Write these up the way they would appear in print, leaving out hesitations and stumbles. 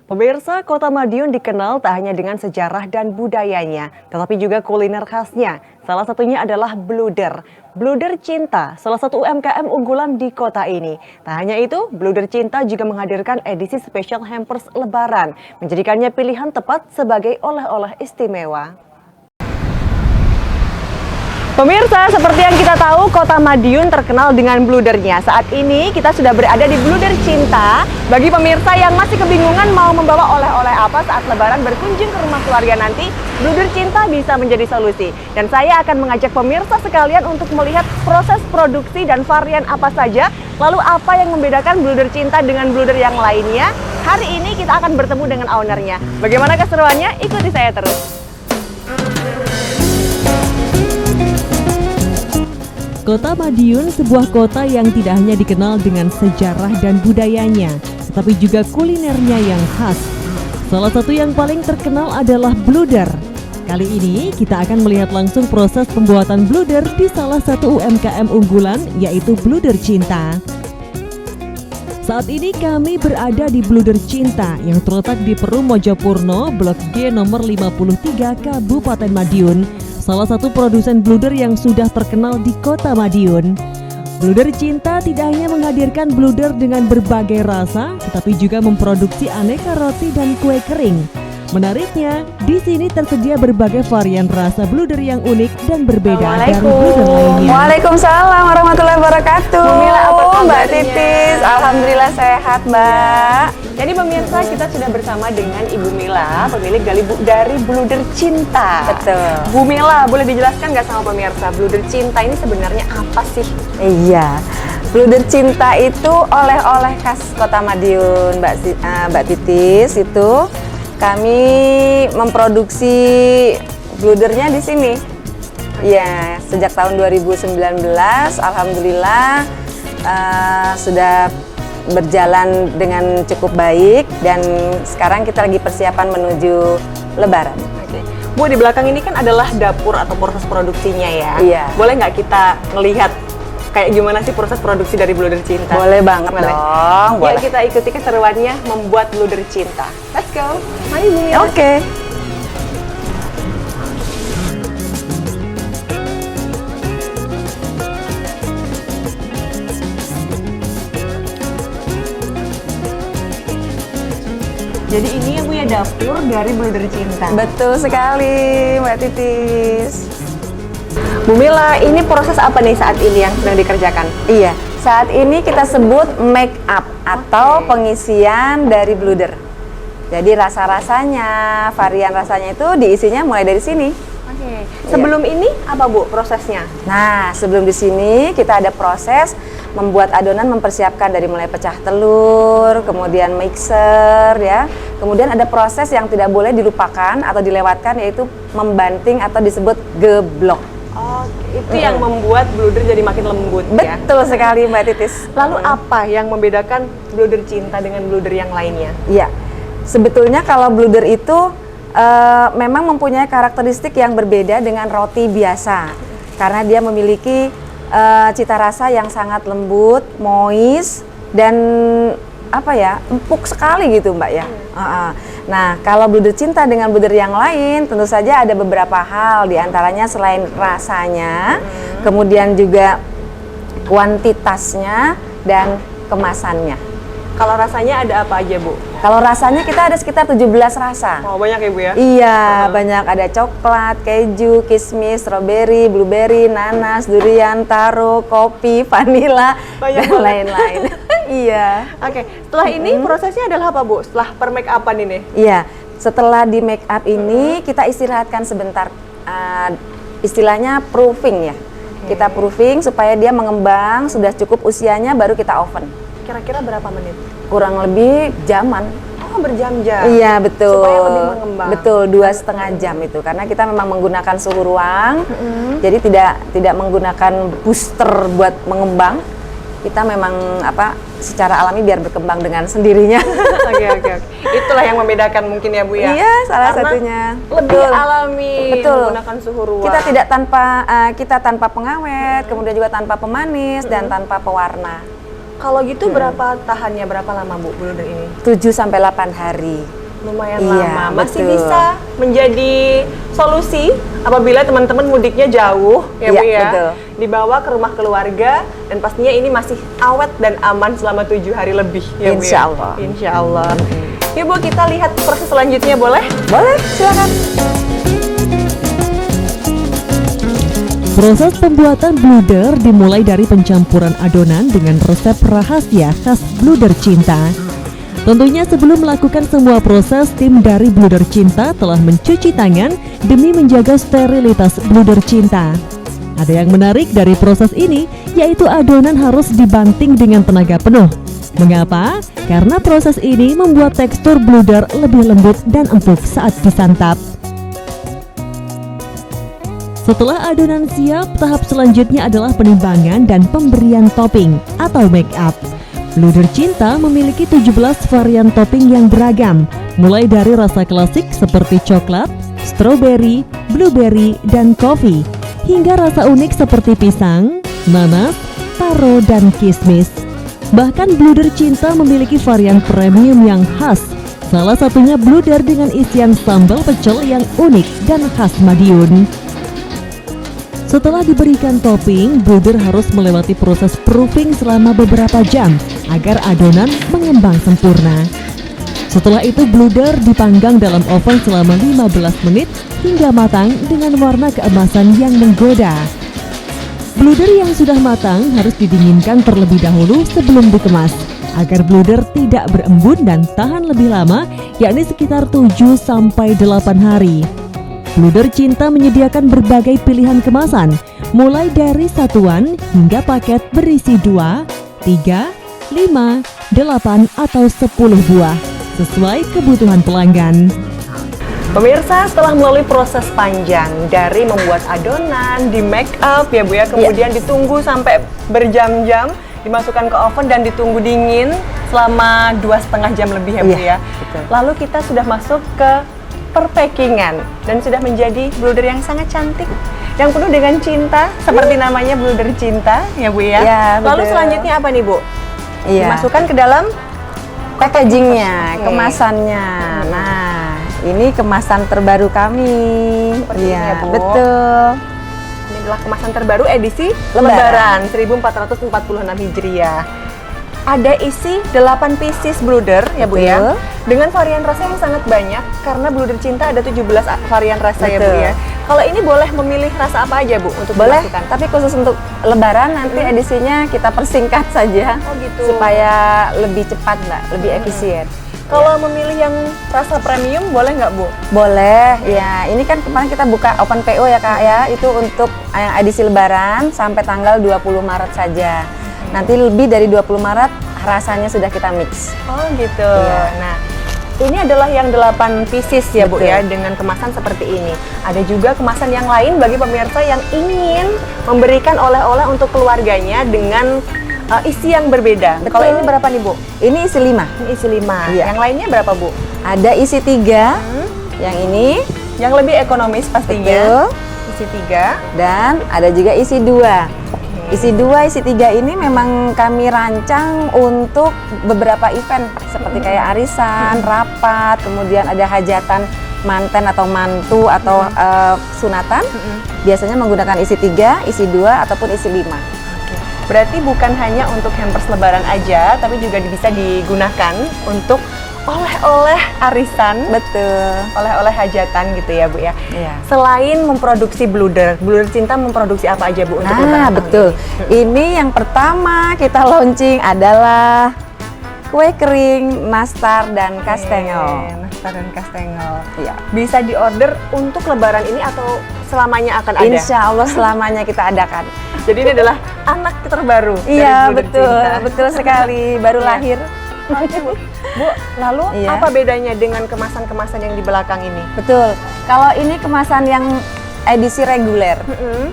Pemirsa, Kota Madiun dikenal tak hanya dengan sejarah dan budayanya, tetapi juga kuliner khasnya. Salah satunya adalah bluder. Bluder Cinta, salah satu UMKM unggulan di kota ini. Tak hanya itu, Bluder Cinta juga menghadirkan edisi spesial hampers Lebaran, menjadikannya pilihan tepat sebagai oleh-oleh istimewa. Pemirsa, seperti yang kita tahu, Kota Madiun terkenal dengan bludernya. Saat ini kita sudah berada di Bluder Cinta. Bagi pemirsa yang masih kebingungan mau membawa oleh-oleh apa saat Lebaran berkunjung ke rumah keluarga nanti, Bluder Cinta bisa menjadi solusi. Dan saya akan mengajak pemirsa sekalian untuk melihat proses produksi dan varian apa saja, lalu apa yang membedakan Bluder Cinta dengan bluder yang lainnya. Hari ini kita akan bertemu dengan ownernya. Bagaimana keseruannya? Ikuti saya terus. Kota Madiun, sebuah kota yang tidak hanya dikenal dengan sejarah dan budayanya, tetapi juga kulinernya yang khas. Salah satu yang paling terkenal adalah bluder. Kali ini kita akan melihat langsung proses pembuatan bluder di salah satu UMKM unggulan, yaitu Bluder Cinta. Saat ini kami berada di Bluder Cinta yang terletak di Perum Mojopurno, Blok G nomor 53, Kabupaten Madiun. Salah satu produsen bluder yang sudah terkenal di Kota Madiun. Bluder Cinta tidak hanya menghadirkan bluder dengan berbagai rasa, tetapi juga memproduksi aneka roti dan kue kering. Menariknya, di sini tersedia berbagai varian rasa bluder yang unik dan berbeda dari bluder lainnya. Waalaikumsalam warahmatullahi wabarakatuh. Mila, apa kabarnya? Mbak Titis, alhamdulillah sehat, Mbak. Jadi pemirsa, kita sudah bersama dengan Ibu Mila, pemilik dari Bluder Cinta. Betul. Bu Mila, boleh dijelaskan nggak sama pemirsa, Bluder Cinta ini sebenarnya apa sih? Iya, Bluder Cinta itu oleh-oleh khas Kota Madiun, Mbak Titis. Itu kami memproduksi bludernya di sini. Ya, sejak tahun 2019, alhamdulillah sudah berjalan dengan cukup baik dan sekarang kita lagi persiapan menuju Lebaran. Oke. Bu, di belakang ini kan adalah dapur atau proses produksinya ya. Iya. Boleh nggak kita melihat kayak gimana sih proses produksi dari Bluder Cinta? Boleh banget Boleh. dong. Yuk kita ikuti keseruannya membuat Bluder Cinta. Let's go. Mari Bu Mila. Oke. Jadi ini yang punya dapur dari Bluder Cinta. Betul sekali, Mbak Titis. Bu Mila, ini proses apa nih saat ini yang sedang dikerjakan? Iya, saat ini kita sebut make up atau pengisian dari bluder. Jadi rasa-rasanya, varian rasanya itu diisinya mulai dari sini. Oke. Sebelum ini apa Bu prosesnya? Nah, sebelum di sini kita ada proses membuat adonan, mempersiapkan dari mulai pecah telur, kemudian mixer ya. Kemudian ada proses yang tidak boleh dilupakan atau dilewatkan, yaitu membanting atau disebut geblok. Oh, itu yang membuat bluder jadi makin lembut ya. Betul sekali Mbak Titis. Lalu apa yang membedakan Bluder Cinta dengan bluder yang lainnya? Iya, sebetulnya kalau bluder itu memang mempunyai karakteristik yang berbeda dengan roti biasa. Karena dia memiliki cita rasa yang sangat lembut, moist, dan apa ya, empuk sekali gitu Mbak ya. Nah, kalau Bluder Cinta dengan bluder yang lain, tentu saja ada beberapa hal, diantaranya selain rasanya, kemudian juga kuantitasnya dan kemasannya. Kalau rasanya ada apa aja Bu? Kalau rasanya kita ada sekitar 17 rasa. Oh, banyak ya Bu ya? Iya, banyak, ada coklat, keju, kismis, strawberry, blueberry, nanas, durian, taro, kopi, vanila, Banyak dan banget. lain-lain. Iya. Oke, setelah ini prosesnya adalah apa Bu? Setelah per make upan ini? Iya, setelah di make up ini kita istirahatkan sebentar, istilahnya proofing ya. Kita proofing supaya dia mengembang, sudah cukup usianya baru kita oven. Kira-kira berapa menit? Kurang lebih jaman. Oh, berjam-jam. Iya, betul. Supaya lebih mengembang. Betul, 2,5 jam itu. Karena kita memang menggunakan suhu ruang. Jadi tidak menggunakan booster buat mengembang. Kita memang secara alami biar berkembang dengan sendirinya. Oke. Itulah yang membedakan mungkin ya Bu ya? Iya, salah Karena satunya. lebih alami, Betul. menggunakan suhu ruang. Kita tanpa pengawet, kemudian juga tanpa pemanis dan tanpa pewarna. Kalau gitu berapa tahannya, berapa lama Bu bluder ini? 7-8 hari. Lumayan Iya, lama, masih betul. bisa menjadi solusi apabila teman-teman mudiknya jauh ya Bu Iya, ya. betul. Dibawa ke rumah keluarga dan pastinya ini masih awet dan aman selama 7 hari lebih ya Bu ya. Insya Allah. Insya Allah. Yuk Bu, kita lihat proses selanjutnya boleh? Boleh, silakan. Proses pembuatan bluder dimulai dari pencampuran adonan dengan resep rahasia khas bluder cinta. Tentunya sebelum melakukan semua proses, tim dari Bluder Cinta telah mencuci tangan demi menjaga sterilitas bluder cinta. Ada yang menarik dari proses ini, yaitu adonan harus dibanting dengan tenaga penuh. Mengapa? Karena proses ini membuat tekstur bluder lebih lembut dan empuk saat disantap. Setelah adonan siap, tahap selanjutnya adalah penimbangan dan pemberian topping atau make up. Bluder Cinta memiliki 17 varian topping yang beragam, mulai dari rasa klasik seperti coklat, strawberry, blueberry, dan coffee, hingga rasa unik seperti pisang, nanas, taro, dan kismis. Bahkan Bluder Cinta memiliki varian premium yang khas, salah satunya bluder dengan isian sambal pecel yang unik dan khas Madiun. Setelah diberikan topping, bluder harus melewati proses proofing selama beberapa jam agar adonan mengembang sempurna. Setelah itu bluder dipanggang dalam oven selama 15 menit hingga matang dengan warna keemasan yang menggoda. Bluder yang sudah matang harus didinginkan terlebih dahulu sebelum dikemas agar bluder tidak berembun dan tahan lebih lama, yakni sekitar 7-8 hari. Bluder Cinta menyediakan berbagai pilihan kemasan, mulai dari satuan hingga paket berisi 2, 3, 5, 8, atau 10 buah, sesuai kebutuhan pelanggan. Pemirsa, setelah melalui proses panjang dari membuat adonan, di make up ya Bu ya, kemudian ditunggu sampai berjam-jam, dimasukkan ke oven dan ditunggu dingin selama 2,5 jam lebih ya Bu ya. Betul. Lalu kita sudah masuk ke perpackingan dan sudah menjadi bluder yang sangat cantik, yang penuh dengan cinta, seperti namanya Bluder Cinta ya Bu ya. Ya, Lalu betul. selanjutnya apa nih Bu? Iya. Dimasukkan ke dalam Packagingnya, Oke. kemasannya. Nah, ini kemasan terbaru kami. Seperti ini ya, Bu. Betul. Ini adalah kemasan terbaru edisi Lebaran. Lebaran 1446 Hijriah. Ada isi 8 pieces bluder ya Bu ya. Betul. Dengan varian rasa yang sangat banyak karena Bluder Cinta ada 17 varian rasa ya Bu Betul. ya. Kalau ini boleh memilih rasa apa aja Bu untuk Boleh, dimasukkan? tapi khusus untuk Lebaran nanti edisinya kita persingkat saja Oh, gitu. supaya lebih cepat Mbak, lebih efisien. Kalau memilih yang rasa premium boleh nggak Bu? Boleh, ya. Ini kan kemarin kita buka open PO ya Kak ya. Itu untuk yang edisi Lebaran sampai tanggal 20 Maret saja. Nanti lebih dari 20 Maret rasanya sudah kita mix. Oh gitu. Iya. Nah, ini adalah yang 8 pieces ya Bu Betul. ya, dengan kemasan seperti ini. Ada juga kemasan yang lain bagi pemirsa yang ingin memberikan oleh-oleh untuk keluarganya dengan isi yang berbeda. Betul. Kalau ini berapa nih Bu? Ini isi 5. Ini isi 5. Iya. Yang lainnya berapa Bu? Ada isi 3. Yang ini Yang lebih ekonomis pastinya. betul. Isi 3. Dan ada juga isi 2. Isi 2, isi 3 ini memang kami rancang untuk beberapa event seperti kayak arisan, rapat, kemudian ada hajatan manten atau mantu atau sunatan. Biasanya menggunakan isi 3, isi 2 ataupun isi 5. Berarti bukan hanya untuk hampers Lebaran aja, tapi juga bisa digunakan untuk oleh-oleh arisan, Betul. oleh-oleh hajatan gitu ya Bu ya. Iya. Selain memproduksi bluder, Bluder Cinta memproduksi apa aja Bu untuk Nah, Lebaran tahun betul. ini? Ini yang pertama kita launching adalah kue kering, nastar dan kastengel. Nastar dan kastengel. Iya. Bisa diorder untuk Lebaran ini atau selamanya akan ada? Insya Allah selamanya kita adakan. Jadi ini adalah anak terbaru Iya, dari Bluder betul, Cinta. betul sekali. Baru Iya. lahir. Oke, Bu. Bu, lalu Iya. apa bedanya dengan kemasan-kemasan yang di belakang ini? Betul. Kalau ini kemasan yang edisi reguler,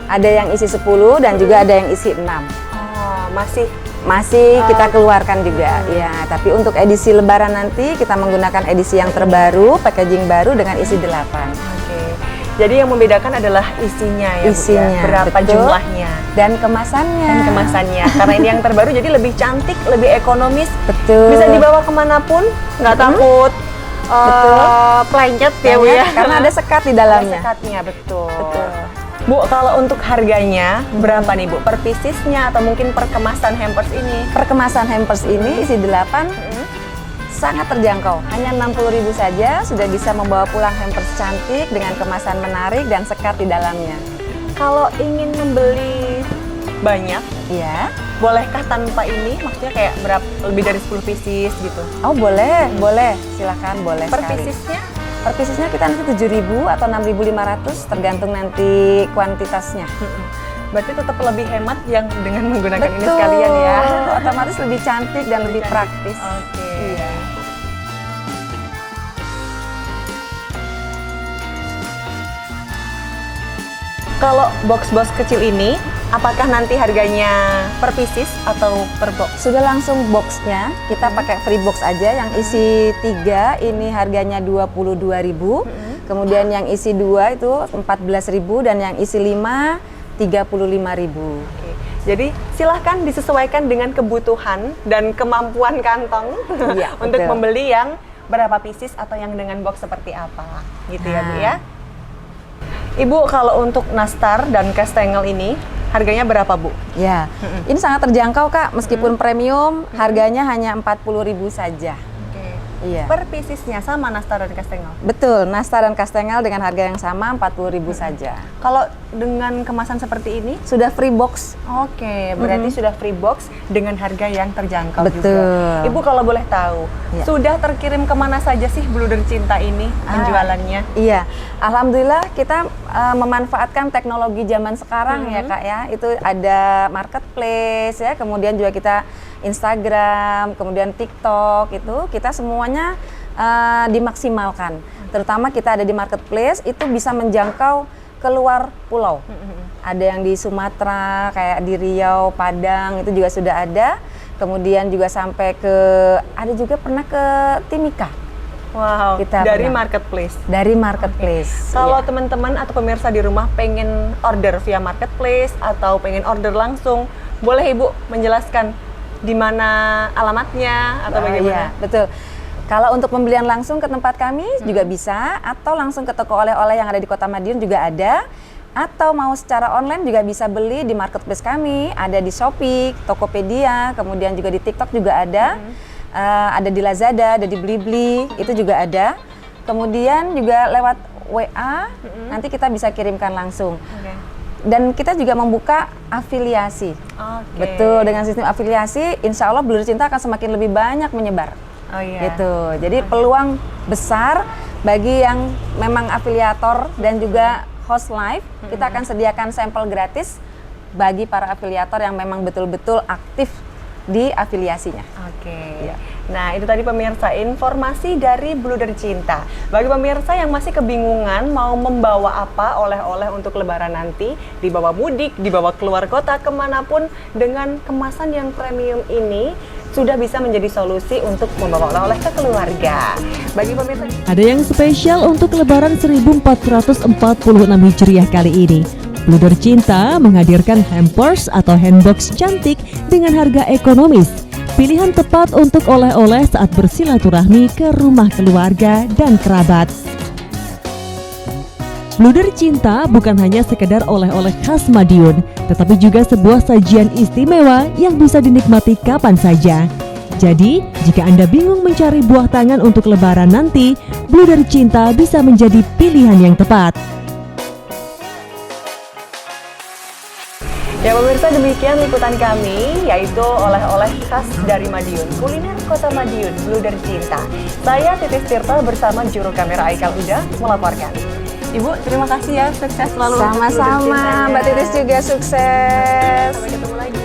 ada yang isi 10 dan juga ada yang isi 6. Oh, masih Masih kita keluarkan juga. Ya, tapi untuk edisi Lebaran nanti kita menggunakan edisi yang terbaru, packaging baru dengan isi 8. oke. Jadi yang membedakan adalah isinya ya, Bu, Isinya, ya? Berapa betul. jumlahnya Dan kemasannya. dan kemasannya. Karena ini yang terbaru jadi lebih cantik, lebih ekonomis. Betul. Bisa dibawa kemanapun, nggak takut Betul. pelencet ya, Bu Banyak, ya. karena ada sekat di Ada dalamnya. sekatnya, betul. Betul. Bu, kalau untuk harganya berapa nih, Bu? Per piecesnya atau mungkin per kemasan hampers ini? Perkemasan hampers ini isi 8 sangat terjangkau. Hanya 60.000 saja sudah bisa membawa pulang hampers cantik dengan kemasan menarik dan sekat di dalamnya. Kalau ingin membeli banyak, Iya. bolehkah tanpa ini? Maksudnya kayak berapa, lebih dari 10 pieces gitu? Oh, boleh, boleh. Silakan, boleh Per sekali. piecesnya? Per piecesnya kita nanti 7.000 atau 6.500 tergantung nanti kuantitasnya. Berarti tetap lebih hemat yang dengan menggunakan ini sekalian ya. Otomatis lebih cantik dan lebih praktis. Oke. Iya. Kalau box-box kecil ini, apakah nanti harganya per pieces atau per box? Sudah langsung boxnya, kita pakai free box aja yang isi 3 ini harganya 22.000. Kemudian yang isi 2 itu 14.000 dan yang isi 5 35.000. Oke. Jadi silahkan disesuaikan dengan kebutuhan dan kemampuan kantong Iya, untuk betul. membeli yang berapa pieces atau yang dengan box seperti apa, gitu ya, Bu Nah. ya. Ibu, kalau untuk nastar dan kastengel ini harganya berapa, Bu? Ya, ini sangat terjangkau Kak, meskipun premium harganya hanya 40.000 saja. Oke. Iya. Per piecesnya sama nastar dan kastengel. Betul, nastar dan kastengel dengan harga yang sama 40.000 saja. Kalau dengan kemasan seperti ini, Sudah free box. oke, berarti sudah free box dengan harga yang terjangkau Betul. juga. Ibu, kalau boleh tahu, Iya. sudah terkirim kemana saja sih Bluder Cinta ini penjualannya? Iya, alhamdulillah kita memanfaatkan teknologi zaman sekarang ya Kak ya. Itu ada marketplace ya, kemudian juga kita Instagram, kemudian TikTok itu kita semuanya dimaksimalkan. Terutama kita ada di marketplace itu bisa menjangkau keluar pulau. Ada yang di Sumatera, kayak di Riau, Padang itu juga sudah ada. Kemudian juga sampai ke ada juga pernah ke Timika. Wow, Kita dari pernah. marketplace. Dari marketplace. Kalau Iya. teman-teman atau pemirsa di rumah pengen order via marketplace atau pengen order langsung, boleh Ibu menjelaskan di mana alamatnya atau Iya, bagaimana? betul. Kalau untuk pembelian langsung ke tempat kami juga bisa, atau langsung ke toko oleh-oleh yang ada di Kota Madiun juga ada, atau mau secara online juga bisa beli di marketplace kami, ada di Shopee, Tokopedia, kemudian juga di TikTok juga ada di Lazada, ada di Blibli, itu juga ada. Kemudian juga lewat WA, nanti kita bisa kirimkan langsung. Oke. Dan kita juga membuka afiliasi. Oke. Betul, dengan sistem afiliasi, insya Allah Bluder Cinta akan semakin lebih banyak menyebar. Oh iya. Gitu. Jadi peluang besar bagi yang memang afiliator dan juga host live, kita akan sediakan sampel gratis bagi para afiliator yang memang betul-betul aktif di afiliasinya. Oke. Iya. Nah, itu tadi pemirsa informasi dari Bluder Cinta. Bagi pemirsa yang masih kebingungan mau membawa apa oleh-oleh untuk lebaran nanti, dibawa mudik, dibawa keluar kota, kemanapun, dengan kemasan yang premium ini sudah bisa menjadi solusi untuk membawa oleh-oleh ke keluarga. Bagi pemirsa Ada yang spesial untuk Lebaran 1446 Hijriah kali ini. Bluder Cinta menghadirkan hampers atau handbox cantik dengan harga ekonomis. Pilihan tepat untuk oleh-oleh saat bersilaturahmi ke rumah keluarga dan kerabat. Bluder Cinta bukan hanya sekedar oleh-oleh khas Madiun, tetapi juga sebuah sajian istimewa yang bisa dinikmati kapan saja. Jadi, jika Anda bingung mencari buah tangan untuk lebaran nanti, Bluder Cinta bisa menjadi pilihan yang tepat. Ya pemirsa, demikian liputan kami, yaitu oleh-oleh khas dari Madiun, kuliner kota Madiun, Bluder Cinta. Saya Titis Tirta bersama juru kamera Aikal Uda melaporkan. Ibu, terima kasih ya, sukses selalu untuk Bluder Sama-sama, Cintanya. Mbak Titis juga sukses. Sampai ketemu lagi.